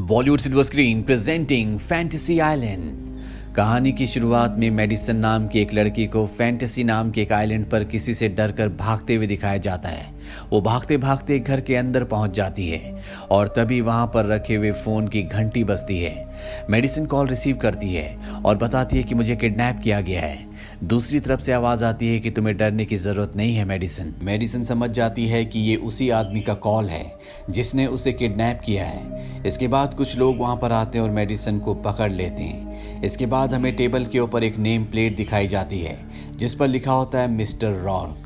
Bollywood silver screen presenting fantasy island. कहानी की शुरुआत में मेडिसन नाम की एक लड़की को फैंटेसी नाम के एक आइलैंड पर किसी से डरकर भागते हुए दिखाया जाता है। वो भागते भागते घर के अंदर पहुंच जाती है और तभी वहां पर रखे हुए फोन की घंटी बजती है। मेडिसन कॉल रिसीव करती है और बताती है कि मुझे किडनैप किया गया है। दूसरी तरफ से आवाज आती है कि तुम्हें डरने की जरूरत नहीं है मेडिसन। मेडिसन समझ जाती है कि ये उसी आदमी का कॉल है जिसने उसे किडनैप किया है। इसके बाद कुछ लोग वहां पर आते हैं और मेडिसन को पकड़ लेते हैं। इसके बाद हमें टेबल के ऊपर एक नेम प्लेट दिखाई जाती है जिस पर लिखा होता है मिस्टर रॉर्क।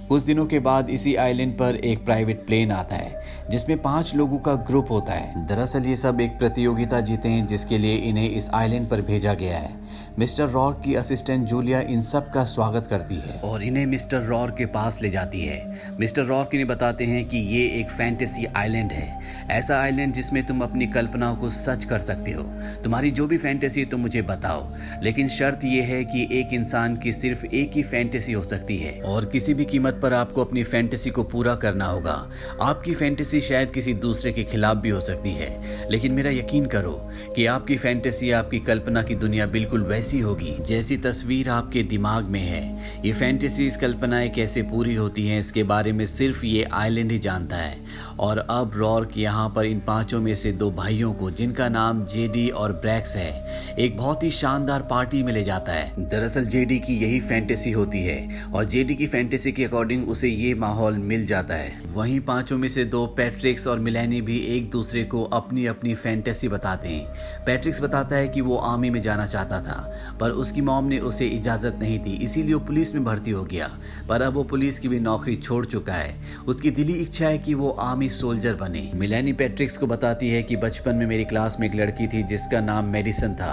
कुछ दिनों के बाद इसी आइलैंड पर एक प्राइवेट प्लेन आता है जिसमें 5 लोगों का ग्रुप होता है। दरअसल ये सब एक प्रतियोगिता जीते हैं जिसके लिए इन्हें इस आइलैंड पर भेजा गया है। मिस्टर रॉर्क की असिस्टेंट जूलिया इन सब का स्वागत करती है और इन्हें मिस्टर रॉर्क के पास ले जाती है। मिस्टर रॉर्क इन्हें बताते हैं कि ये एक फैंटेसी आइलैंड है, ऐसा आइलैंड जिसमें तुम अपनी कल्पनाओं को सच कर सकते हो। तुम्हारी जो भी फैंटेसी तुम मुझे बताओ, लेकिन शर्त यह है कि एक इंसान की सिर्फ एक ही फैंटेसी हो सकती है और किसी भी कीमत पर आपको अपनी फैंटेसी को पूरा करना होगा। आपकी फैंटेसी शायद किसी दूसरे के खिलाफ भी हो सकती है, लेकिन मेरा यकीन करो कि आपकी फैंटेसी, आपकी कल्पना की दुनिया बिल्कुल वैसी होगी जैसी तस्वीर आपके दिमाग में है। ये फैंटेसीज, कल्पनाएं कैसे पूरी होती हैं इसके बारे में सिर्फ ये आइलैंड ही जानता है। और अब रॉर्क यहाँ पर इन 5 में से 2 भाइयों को, जिनका नाम जेडी और ब्रैक्स है, एक बहुत ही शानदार पार्टी में ले जाता है। दरअसल जेडी की यही फैंटेसी होती है और जेडी की फैंटेसी के अकॉर्डिंग उसे ये माहौल मिल जाता है। वहीं 5 में से 2 पैट्रिक्स और मिलेनी भी एक दूसरे को अपनी अपनी फैंटेसी बताते हैं। पैट्रिक्स बताता है कि वो आर्मी में जाना चाहता था पर उसकी मॉम ने उसे इजाजत नहीं दी, इसीलिए वो पुलिस में भर्ती हो गया। पर अब वो पुलिस की भी नौकरी छोड़ चुका है। उसकी दिली इच्छा है कि वो आर्मी सोल्जर बने। मिलेनी पैट्रिक्स को बताती है कि बचपन में मेरी क्लास में एक लड़की थी जिसका नाम मेडिसन था।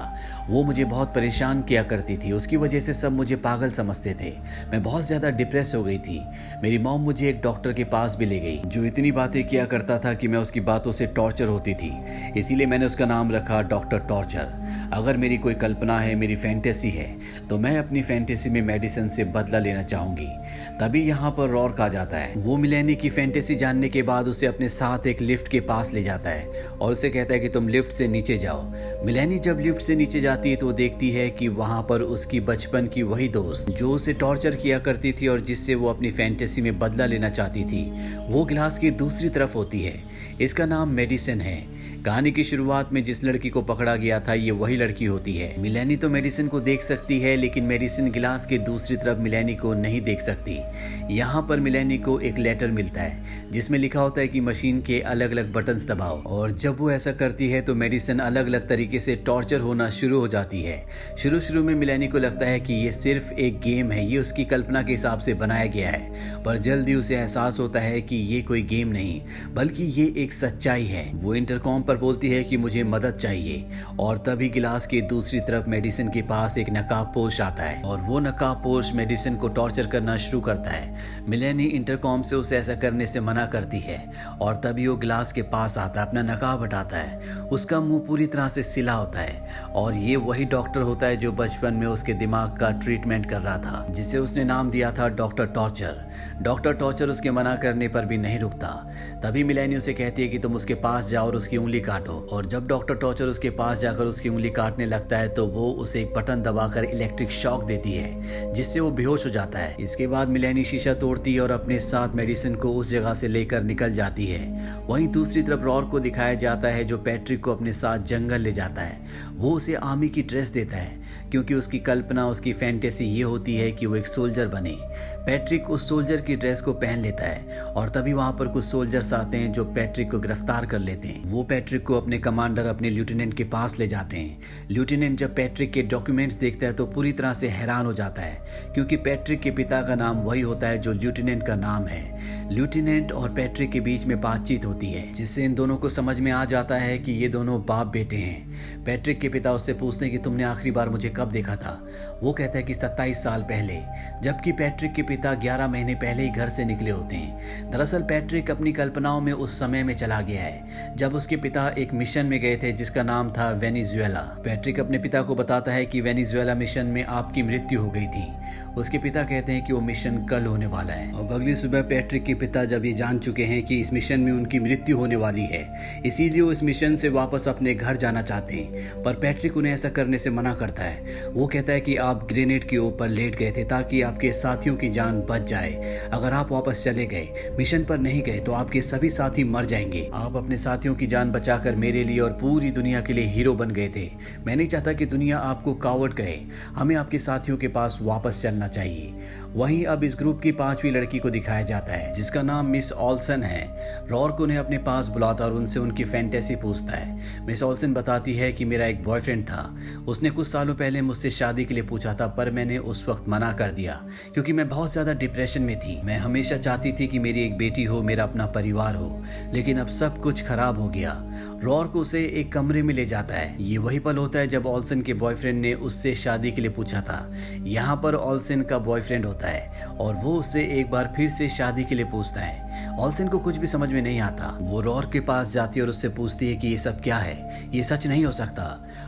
वो मुझे बहुत परेशान किया करती थी, उसकी वजह से सब मुझे पागल समझते थे। मैं बहुत ज्यादा डिप्रेस हो गई थी। मेरी मॉम मुझे एक डॉक्टर के पास भी ले गई जो इतनी बातें किया करता था कि मैं उसकी बातों से टॉर्चर होती थी, इसीलिए मैंने उसका नाम रखा डॉक्टर टॉर्चर। अगर मेरी कोई कल्पना है, मेरी फैंटेसी है, तो मैं अपनी फैंटेसी में मेडिसन से बदला लेना चाहूंगी। तभी यहाँ पर रॉर्क आ जाता है। वो मिलेनी की फैंटेसी जानने के बाद उसे अपने साथ एक लिफ्ट के पास ले जाता है और उसे कहता है कि तुम लिफ्ट से नीचे जाओ। मिलेनी जब लिफ्ट से नीचे जाती है तो देखती है कि वहां पर उसकी बचपन की वही दोस्त जो उसे टॉर्चर किया करती थी और जिससे वो अपनी फैंटेसी में बदला लेना चाहती थी, वो गिलास की दूसरी तरफ होती है। इसका नाम मेडिसन है। कहानी की शुरुआत में जिस लड़की को पकड़ा गया था ये वही लड़की होती है। मिलेनी तो मेडिसन को देख सकती है, लेकिन मेडिसन गिलास के दूसरी तरफ मिलेनी को नहीं देख सकती। यहाँ पर मिलेनी को एक लेटर मिलता है जिसमें लिखा होता है कि मशीन के अलग अलग बटन्स दबाओ, और जब वो ऐसा करती है तो मेडिसन अलग अलग तरीके से टॉर्चर होना शुरू हो जाती है। शुरू में मिलेनी को लगता है कि ये सिर्फ एक गेम है, ये उसकी कल्पना के हिसाब से बनाया गया है, पर जल्दी उसे एहसास होता है कि ये कोई गेम नहीं बल्कि ये एक सच्चाई है। वो इंटरकॉम पर बोलती है कि मुझे मदद चाहिए, और तभी गिलास के दूसरी तरफ मेडिसन के पास एक नकाबपोश आता है और वो नकाबपोश मेडिसन को टॉर्चर करना शुरू करता है। मिलेनी इंटरकॉम से उसे ऐसा करने से मना करती है और तभी वो गिलास के पास आता है, अपना नकाब हटाता है। उसका मुंह पूरी तरह से सिला होता है और ये वही डॉक्टर होता है जो बचपन में उसके दिमाग का ट्रीटमेंट कर रहा था, जिसे उसने नाम दिया था डॉक्टर टॉर्चर। डॉक्टर टॉर्चर उसके मना करने पर भी नहीं रुकता। तभी मिलेनी उसे कहती है कि तुम उसके पास जाओ और उसकी उंगली काटो, और जब डॉक्टर टॉर्चर उसके पास जाकर उसकी उंगली काटने लगता है तो वो उसे एक बटन दबाकर इलेक्ट्रिक शॉक देती है जिससे वो बेहोश हो जाता है। इसके बाद मिलेनी शीशा तोड़ती है और अपने साथ मेडिसन को उस जगह से लेकर निकल जाती है। वहीं दूसरी तरफ रॉर्क को दिखाया जाता है जो पैट्रिक को अपने साथ जंगल ले जाता है। वो उसे आर्मी की ड्रेस देता है क्योंकि उसकी कल्पना, उसकी फैंटेसी ये होती है कि वो एक सोल्जर बने। पैट्रिक उस सोल्जर की ड्रेस को पहन लेता है और तभी वहां पर कुछ सोल्जर्स आते हैं जो पैट्रिक को गिरफ्तार कर लेते हैं। वो पैट्रिक को अपने कमांडर, अपने लेफ्टिनेंट के पास ले जाते हैं। लेफ्टिनेंट जब पैट्रिक के डॉक्यूमेंट्स देखता है तो पूरी तरह से हैरान हो जाता है क्योंकि पैट्रिक के पिता का नाम वही होता है जो लेफ्टिनेंट का नाम है। लेफ्टिनेंट और पैट्रिक के बीच में बातचीत होती है जिससे इन दोनों को समझ में आ जाता है कि ये दोनों बाप बेटे हैं। पैट्रिक के पिता उससे पूछते हैं कि तुमने आखिरी बार मुझे कब देखा था। वो कहता है कि 27 साल पहले, जबकि पैट्रिक के पिता 11 महीने पहले ही घर से निकले होते हैं। दरअसल पैट्रिक अपनी कल्पनाओं में उस समय में चला गया है जब उसके पिता एक मिशन में गए थे जिसका नाम था वेनेजुएला। पैट्रिक अपने पिता को बताता है कि वेनेजुएला मिशन में आपकी मृत्यु हो गई थी। उसके पिता कहते हैं कि वो मिशन कल होने वाला है। और अगली सुबह पैट्रिक पैट्रिक के पिता जब ये जान चुके हैं कि इस मिशन में उनकी मृत्यु होने वाली है, इसीलिए वो इस मिशन से वापस अपने घर जाना चाहते हैं। पर पैट्रिक उन्हें ऐसा करने से मना करता है। वो कहता है कि आप ग्रेनेड के ऊपर लेट गए थे ताकि आपके साथियों की जान बच जाए। अगर आप वापस चले गए, मिशन पर नहीं गए, तो आपके सभी साथी मर जाएंगे। आप अपने साथियों की जान बचाकर मेरे लिए और पूरी दुनिया के लिए हीरो बन गए थे। मैं नहीं चाहता कि दुनिया आपको कावर्ड कहे। हमें आपके साथियों के पास वापस चलना चाहिए। वहीं अब इस ग्रुप की 5वीं लड़की को दिखाया जाता है जिसका नाम मिस ऑल्सन है। रॉर्क उन्हें अपने पास बुलाता और उनसे उनकी फैंटेसी पूछता है। मिस ऑल्सन बताती है कि मेरा एक बॉयफ्रेंड था। उसने कुछ सालों पहले मुझसे शादी के लिए पूछा था, पर मैंने उस वक्त मना कर दिया क्योंकि मैं बहुत ज्यादा डिप्रेशन में थी। मैं हमेशा चाहती थी कि मेरी एक बेटी हो, मेरा अपना परिवार हो, लेकिन अब सब कुछ खराब हो गया। रॉर्क उसे एक कमरे में ले जाता है। ये वही पल होता है जब ऑल्सन के बॉयफ्रेंड ने उससे शादी के लिए पूछा था। यहाँ पर ऑल्सन का बॉयफ्रेंड होता है और वो उससे एक बार फिर से शादी के लिए पूछता है। ऑल्सन को कुछ भी समझ में नहीं आता। वो रॉर्क के पास जाती है और उससे पूछती है कि ये सब क्या है, ये सच नहीं हो सकता।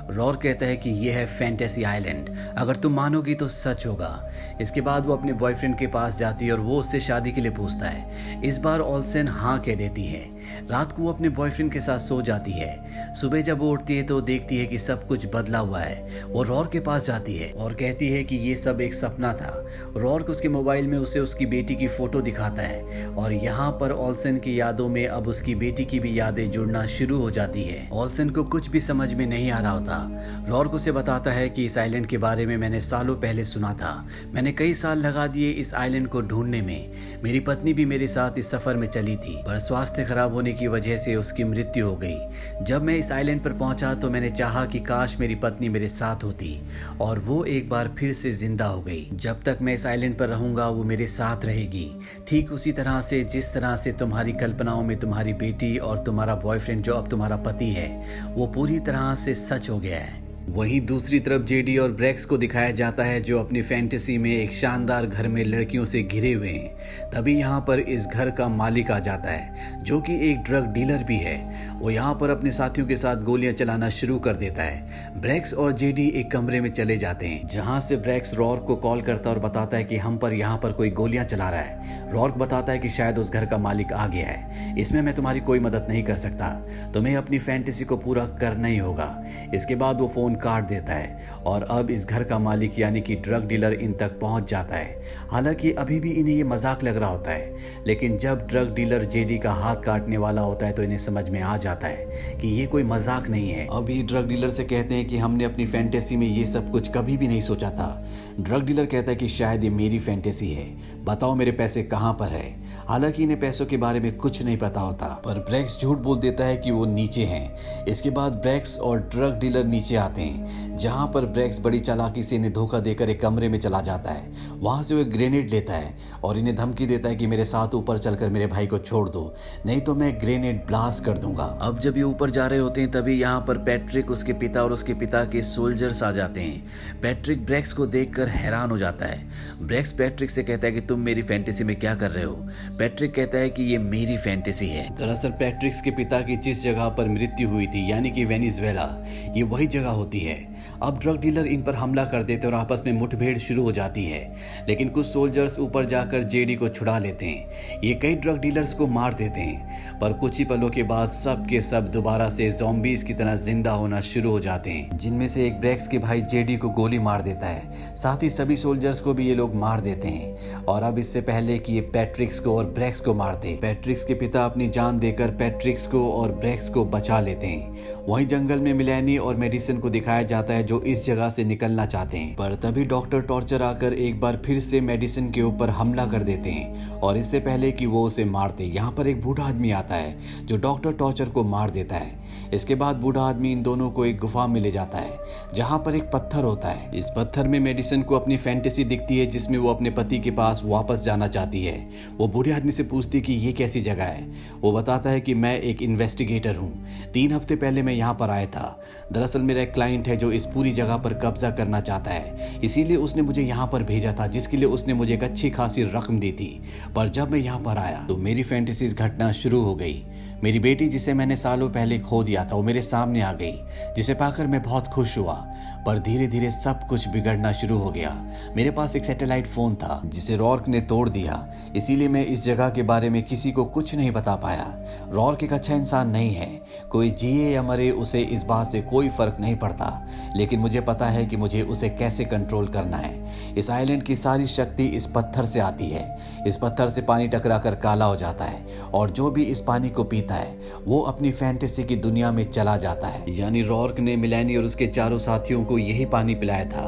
रॉर्क कहता है कि ये है फैंटेसी आइलैंड, अगर तुम मानोगी तो सच होगा। इसके बाद वो अपने बॉयफ्रेंड के पास जाती है और वो उससे शादी के लिए पूछता है। इस बार ऑल्सन हाँ कह देती है। रात को वो अपने बॉयफ्रेंड के साथ सो जाती है। सुबह जब वो उठती है तो देखती है कि सब कुछ बदला हुआ है। वो रॉर्क के पास जाती है और कहती है कि ये सब एक सपना था। रॉर्क उसके मोबाइल में उसे उसकी बेटी की फोटो दिखाता है और यहाँ पर ऑल्सन की यादों में अब उसकी बेटी की भी यादें जुड़ना शुरू हो जाती है। ऑल्सन को कुछ भी समझ में नहीं आ रहा होता। रॉर्क उसे बताता है कि इस आइलैंड के बारे में मैंने सालों पहले सुना था। मैंने कई साल लगा दिए इस आइलैंड को ढूंढने में। मेरी पत्नी भी मेरे साथ इस सफर में चली थी, पर स्वास्थ्य खराब होने की वजह से उसकी मृत्यु हो गई। जब मैं इस आइलैंड पर पहुंचा तो मैंने चाहा कि काश मेरी पत्नी मेरे साथ होती और वो एक बार फिर से जिंदा हो गई। जब तक मैं इस आइलैंड पर रहूंगा वो मेरे साथ रहेगी, ठीक उसी तरह से जिस तरह से तुम्हारी कल्पनाओं में तुम्हारी बेटी और तुम्हारा बॉयफ्रेंड जो अब तुम्हारा पति है वो पूरी तरह से सच हो गया है। वहीं दूसरी तरफ जेडी और ब्रेक्स को दिखाया जाता है जो अपनी फैंटेसी में एक शानदार घर में लड़कियों से घिरे हुए हैं। तभी यहाँ पर इस घर का मालिक आ जाता है जो कि एक ड्रग डीलर भी है। वो यहाँ पर अपने साथियों के साथ गोलियां चलाना शुरू कर देता है। ब्रेक्स और जेडी एक कमरे में चले जाते हैं जहाँ से ब्रेक्स रॉर्क को कॉल करता है और बताता है कि हम पर यहाँ पर कोई गोलियां चला रहा है। रॉर्क बताता है कि शायद उस घर का मालिक आ गया है, इसमें मैं तुम्हारी कोई मदद नहीं कर सकता, तुम्हें अपनी फैंटेसी को पूरा करना ही होगा। इसके बाद वो फोन काट देता है और अब इस घर का मालिक यानी कि ड्रग डीलर इन तक पहुंच जाता है। हालांकि अभी भी इन्हें ये मजाक लग रहा होता है, लेकिन जब ड्रग डीलर जेडी का हाथ काटने वाला होता है तो इन्हें समझ में आ जाता है कि ये कोई मजाक नहीं है। अभी ड्रग डीलर से कहते हैं कि हमने अपनी फैंटेसी में ये सब कुछ कभी भी नहीं सोचा था। ड्रग डीलर कहता है कि शायद ये मेरी फैंटेसी है, बताओ मेरे पैसे कहाँ पर है। हालांकि इन्हें पैसों के बारे में कुछ नहीं पता होता, पर ब्रेक्स झूठ बोल देता है कि वो नीचे हैं। इसके बाद ब्रेक्स और ड्रग डीलर नीचे आते हैं जहां पर ब्रेक्स बड़ी चालाकी से इन्हें धोखा देकर एक कमरे में चला जाता है। वहां से वो एक ग्रेनेड लेता है और इन्हें धमकी देता है कि मेरे साथ ऊपर चलकर मेरे भाई को छोड़ दो, नहीं तो मैं ग्रेनेड ब्लास्ट कर दूंगा। अब जब ये ऊपर जा रहे होते हैं तभी यहाँ पर पैट्रिक, उसके पिता और उसके पिता के सोल्जर्स आ जाते हैं। पैट्रिक ब्रेक्स को देखकर हैरान हो जाता है। ब्रेक्स पैट्रिक से कहता है कि तुम मेरी फैंटेसी में क्या कर रहे हो। पैट्रिक कहता है कि ये मेरी फैंटेसी है। दरअसल पैट्रिक्स के पिता की जिस जगह पर मृत्यु हुई थी यानी कि वेनेजुएला, ये वही जगह होती है। अब ड्रग डीलर इन पर हमला कर देते और आपस में मुठभेड़ शुरू हो जाती है, लेकिन कुछ सोल्जर्स ऊपर जाकर जेडी को छुड़ा लेते हैं। ये कई ड्रग डीलर्स को मार देते हैं, पर कुछ ही पलों के बाद सब के सब दोबारा से ज़ॉम्बीज़ की तरह जिंदा होना शुरू हो जाते हैं, जिनमें से एक ब्रेक्स के भाई जेडी को गोली मार देता है। साथ ही सभी सोल्जर्स को भी ये लोग मार देते हैं। और अब इससे पहले कि ये पैट्रिक्स को और ब्रेक्स को मारते, पैट्रिक्स के पिता अपनी जान देकर पैट्रिक्स को और ब्रेक्स को बचा लेते हैं। वहीं जंगल में मिलेनी और मेडिसन को दिखाया जाता है जो इस जगह से निकलना चाहते हैं, पर तभी डॉक्टर टॉर्चर आकर एक बार फिर से मेडिसन के ऊपर हमला कर देते हैं। और इससे पहले कि वो उसे मारते, यहाँ पर एक बूढ़ा आदमी आता है जो डॉक्टर टॉर्चर को मार देता है। इसके बाद बूढ़ा आदमी इन दोनों को एक गुफा में ले जाता है जहाँ पर एक पत्थर होता है। इस पत्थर में मेडिसन को अपनी फैंटेसी दिखती है जिसमें वो अपने पति के पास वापस जाना चाहती है। वो बूढ़े आदमी से पूछती है कि ये कैसी जगह है। वो बताता है कि मैं एक इन्वेस्टिगेटर हूँ, 3 हफ्ते पहले मैं यहाँ पर आया था। दरअसल मेरा एक क्लाइंट है जो इस पूरी जगह पर कब्जा करना चाहता है, इसीलिए उसने मुझे यहाँ पर भेजा था, जिसके लिए उसने मुझे एक अच्छी खासी रकम दी थी। पर जब मैं यहाँ पर आया तो मेरी फैंटेसीज घटना शुरू हो गई। मेरी बेटी जिसे मैंने सालों पहले खो दिया था वो मेरे सामने आ गई, जिसे पाकर मैं बहुत खुश हुआ। पर धीरे धीरे सब कुछ बिगड़ना शुरू हो गया। मेरे पास एक सैटेलाइट फोन था जिसे रॉर्क ने तोड़ दिया, इसीलिए मैं इस जगह के बारे में किसी को कुछ नहीं बता पाया। रॉर्क एक अच्छा इंसान नहीं है, कोई जिए या मरे उसे इस बात से कोई फर्क नहीं पड़ता, लेकिन मुझे पता है कि मुझे उसे कैसे कंट्रोल करना है। इस आइलैंड की सारी शक्ति इस पत्थर से आती है। इस पत्थर से पानी टकरा कर काला हो जाता है और जो भी इस पानी को पीता है वो अपनी फैंटेसी की दुनिया में चला जाता है। यानी रॉर्क ने मिलेनी और उसके चारों साथियों को यही पानी पिलाया था।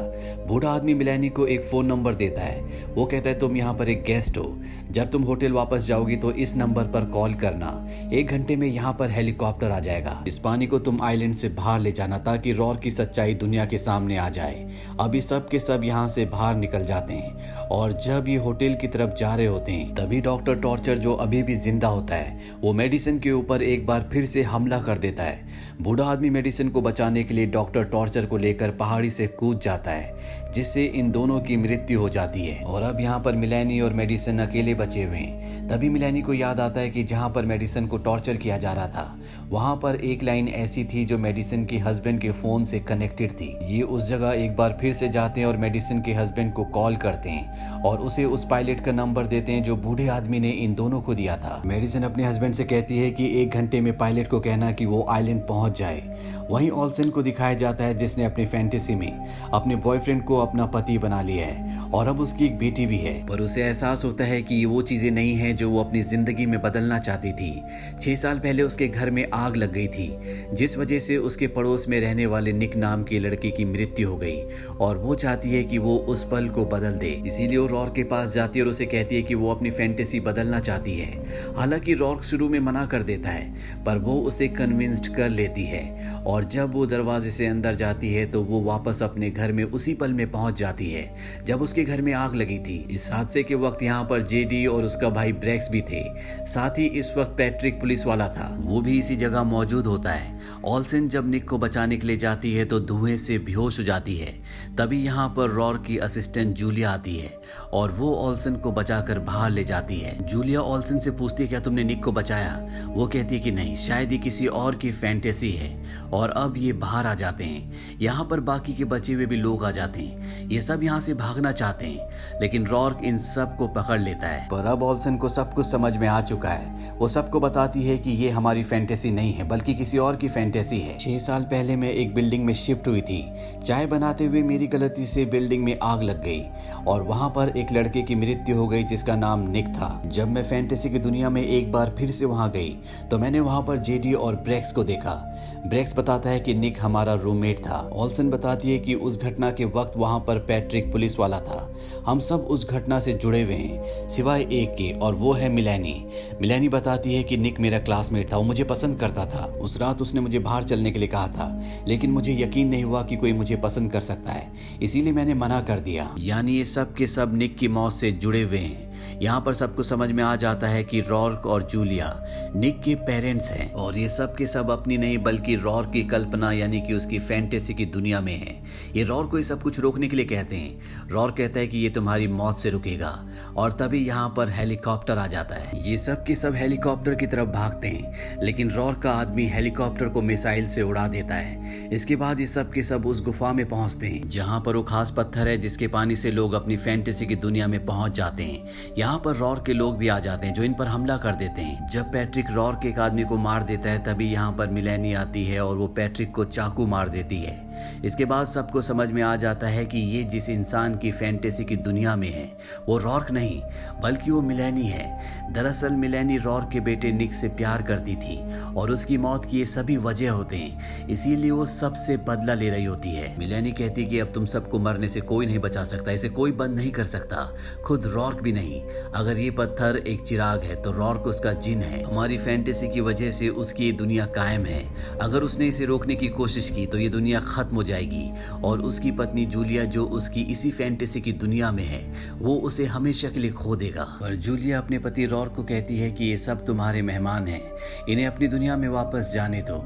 बूढ़ा आदमी मिलेनी को एक फोन नंबर देता है। वो कहता है तुम यहाँ पर एक गेस्ट हो, जब तुम होटल वापस जाओगी तो इस नंबर पर कॉल करना, 1 घंटे में यहाँ पर हेलीकॉप्टर आ जाएगा। इस पानी को तुम आइलैंड से बाहर ले जाना ताकि रॉर्क की सच्चाई दुनिया के सामने आ जाए। अभी सब के सब यहाँ से बाहर निकल जाते हैं और जब ये होटल की तरफ जा रहे होते हैं तभी डॉक्टर टॉर्चर जो अभी भी जिंदा होता है वो मेडिसिन के ऊपर एक बार फिर से हमला कर देता है। बूढ़ा आदमी मेडिसिन को बचाने के लिए डॉक्टर टॉर्चर को लेकर पहाड़ी से कूद जाता है, जिससे इन दोनों की मृत्यु हो जाती है। और अब यहाँ पर मिलेनी और मेडिसिन अकेले बचे हुए हैं। तभी मिलेनी को याद आता है कि जहाँ पर मेडिसिन को टॉर्चर किया जा रहा था वहाँ पर एक लाइन ऐसी थी जो मेडिसिन के हस्बैंड के फोन से कनेक्टेड थी। ये उस जगह एक बार फिर से जाते हैं और मेडिसिन के हस्बैंड को कॉल करते हैं और उसे उस पायलट का नंबर देते हैं जो बूढ़े आदमी ने इन दोनों को दिया था। मेडिसिन अपने हस्बैंड से कहती है कि 1 घंटे में पायलट को कहना कि वो आइलैंड पहुंच जाए। वहीं ऑल्सन को दिखाया जाता है जिसने अपनी फैंटेसी में अपने बॉयफ्रेंड को अपना पति बना लिया है और अब उसकी एक बेटी भी है, पर उसे एहसास होता है कि ये वो चीजें नहीं है जो वो अपनी जिंदगी में बदलना चाहती थी। 6 साल पहले उसके घर में आग लग गई थी जिस वजह से उसके पड़ोस में रहने वाले निक नाम की लड़की की मृत्यु हो गई और वो चाहती है कि वो उस पल को बदल दे। इसीलिए वो रॉर्क के पास जाती है और उसे कहती है कि वो अपनी फैंटेसी बदलना चाहती है। हालांकि रॉर्क शुरू में मना कर देता है पर वो उसे कन्विंस्ड कर लेती है और जब वो दरवाजे से अंदर जाती है तो वो वापस अपने घर में उसी पल में पहुंच जाती है जब उसके घर में आग लगी थी। इस हादसे के वक्त यहाँ पर जेडी और उसका भाई ब्रेक्स भी थे। साथ ही इस वक्त पैट्रिक पुलिस वाला था, वो भी इसी जगह मौजूद होता है। ऑल्सन जब निक को बचाने के लिए जाती है तो धुएं से बेहोश हो जाती है। तभी यहाँ पर रॉर्क की असिस्टेंट जूलिया आती है और वो ऑल्सन को बचाकर बाहर ले जाती है। जूलिया ऑल्सन से पूछती है क्या तुमने निक को बचाया? वो कहती है कि नहीं, शायद ये किसी और की फैंटेसी है। और अब ये बाहर आ जाते हैं। यहाँ पर बाकी के बचे हुए भी लोग आ जाते हैं। ये सब यहाँ से भागना चाहते हैं लेकिन रॉर्क इन सब को पकड़ लेता है। पर अब ऑल्सन को सब कुछ समझ में आ चुका है। वो सबको बताती है कि ये हमारी फैंटेसी नहीं है बल्कि किसी और की फैंटेसी है। 6 साल पहले मैं एक बिल्डिंग में शिफ्ट हुई थी। चाय बनाते हुए मेरी गलती से बिल्डिंग में आग लग गई और वहाँ पर एक लड़के की मृत्यु हो गई जिसका नाम निक था। जब मैं फैंटेसी की दुनिया में एक बार फिर से वहाँ गई तो मैंने वहाँ पर जेडी और ब्रेक्स को देखा। ब्रेक्स बताता है कि निक हमारा रूममेट था। ऑल्सन बताती है कि उस घटना के वक्त वहाँ पर पैट्रिक पुलिस वाला था। हम सब उस घटना से जुड़े हुए हैं सिवाय एक के और वो है मिलेनी। मिलेनी बताती है कि निक मेरा क्लासमेट था, वो मुझे पसंद करता था। उस रात उसने मुझे बाहर चलने के लिए कहा था लेकिन मुझे यकीन नहीं हुआ कि कोई मुझे पसंद कर सकता है, इसीलिए मैंने मना कर दिया। यानी ये सब के सब निक की मौत से जुड़े हुए हैं। यहाँ पर सबको समझ में आ जाता है कि रॉर्क और जूलिया निक के पेरेंट्स हैं और ये सब के सब अपनी नहीं बल्कि रॉर्क की कल्पना यानी कि उसकी फैंटेसी की दुनिया में है। ये रॉर्क को ये सब कुछ रोकने के लिए कहते हैं। रॉर्क कहता है कि ये तुम्हारी मौत से रुकेगा और तभी यहाँ पर हेलीकॉप्टर आ जाता है। ये सब के सब हेलीकॉप्टर की तरफ भागते हैं लेकिन रॉर्क का आदमी हेलीकॉप्टर को मिसाइल से उड़ा देता है। इसके बाद ये सब के सब उस गुफा में पहुंचते हैं जहाँ पर वो खास पत्थर है जिसके पानी से लोग अपनी फैंटेसी की दुनिया में पहुंच जाते हैं। यहाँ पर रॉर्क के लोग भी आ जाते हैं जो इन पर हमला कर देते हैं। जब पैट्रिक रॉर्क के एक आदमी को मार देता है तभी यहाँ पर मिलेनी आती है और वो पैट्रिक को चाकू मार देती है। इसके बाद सबको समझ में आ जाता है कि ये जिस इंसान की फैंटेसी की दुनिया में है वो रॉर्क नहीं बल्कि वो मिलेनी है। दरअसल मिलेनी रॉर्क के बेटे निक से प्यार करती थी और उसकी मौत की ये सभी वजह होते हैं, इसीलिए वो सबसे बदला ले रही होती है। मिलेनी कहती कि अब तुम सबको मरने से कोई नहीं बचा सकता, इसे कोई बंद नहीं कर सकता, खुद रॉर्क भी नहीं। अगर ये पत्थर एक चिराग है तो रॉर्क उसका जिन है। हमारी फैंटेसी की वजह से उसकी ये दुनिया कायम है। अगर उसने इसे रोकने की कोशिश की तो ये दुनिया खत्म खत्म हो जाएगी और उसकी पत्नी जूलिया जो उसकी इसी फैंटेसी की दुनिया में है वो उसे हमेशा के लिए खो देगा। पर जूलिया अपने पति रॉर्क को कहती है कि ये सब तुम्हारे मेहमान हैं, इन्हें अपनी दुनिया में वापस जाने दो।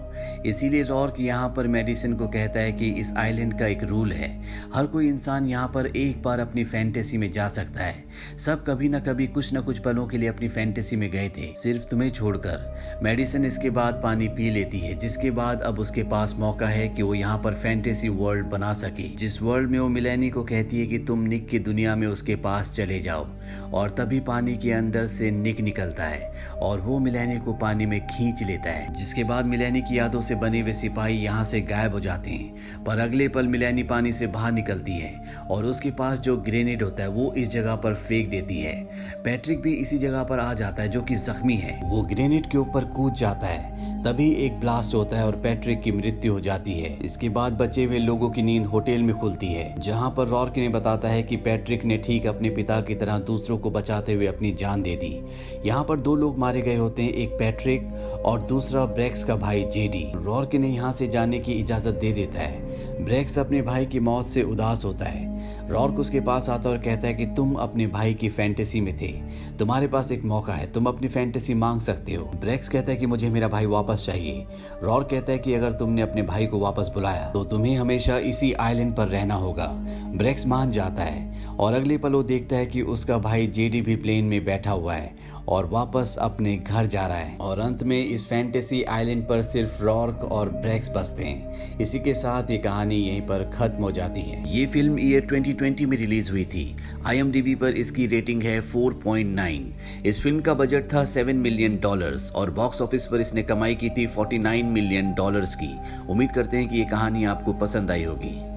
इसीलिए रॉर्क यहाँ पर मेडिसन को कहता है कि इस आइलैंड का एक रूल है, हर कोई इंसान यहाँ पर एक बार अपनी फैंटेसी में जा सकता है। सब कभी न कभी कुछ न कुछ पलों के लिए अपनी फैंटेसी में गए थे, सिर्फ तुम्हें छोड़कर। मेडिसन इसके बाद पानी पी लेती है, जिसके बाद अब उसके पास मौका है कि वो यहाँ पर फैंटेसी वर्ल्ड बना सके, जिस वर्ल्ड में वो मिलेनी को कहती है कि तुम निक की दुनिया में उसके पास चले जाओ। और तभी पानी के अंदर से निक निकलता है और वो मिलेनी को पानी में खींच लेता है, जिसके बाद मिलेनी की यादों से बने हुए सिपाही यहाँ से गायब हो जाते हैं। पर अगले पल मिलेनी पानी से बाहर निकलती है और उसके पास जो ग्रेनेड होता है वो इस जगह पर फेंक देती है। पैट्रिक भी इसी जगह पर आ जाता है जो कि जख्मी है, वो ग्रेनेड के ऊपर कूद जाता है। तभी एक ब्लास्ट होता है और पैट्रिक की मृत्यु हो जाती है। इसके बाद बचे हुए लोगों की नींद होटल में खुलती है, जहां पर रॉर्क ने बताता है कि पैट्रिक ने ठीक अपने पिता की तरह दूसरों को बचाते हुए अपनी जान दे दी। यहाँ पर दो लोग मारे गए होते हैं, एक पैट्रिक और दूसरा ब्रेक्स का भाई जेडी। रॉर्क ने यहाँ से जाने की इजाजत दे देता है। ब्रेक्स अपने भाई की मौत से उदास होता है। रॉर्क उसके पास आता और कहता है कि तुम अपने भाई की फैंटेसी में थे, तुम्हारे पास एक मौका है, तुम अपनी फैंटेसी मांग सकते हो। ब्रेक्स कहता है कि मुझे मेरा भाई वापस चाहिए। रॉर्क कहता है कि अगर तुमने अपने भाई को वापस बुलाया तो तुम्हें हमेशा इसी आइलैंड पर रहना होगा। ब्रेक्स मान जाता है और अगले पल वो देखता है कि उसका भाई जेडी भी प्लेन में बैठा हुआ है और वापस अपने घर जा रहा है। और अंत में इस फैंटेसी आइलैंड पर सिर्फ रॉर्क और ब्रेक्स बसते हैं। इसी के साथ ये कहानी यहीं पर खत्म हो जाती है। ये फिल्म ईयर 2020 में रिलीज हुई थी। IMDb पर इसकी रेटिंग है 4.9। इस फिल्म का बजट था $7 मिलियन और बॉक्स ऑफिस पर इसने कमाई की थी $49 मिलियन की। उम्मीद करते हैं कि ये कहानी आपको पसंद आई होगी।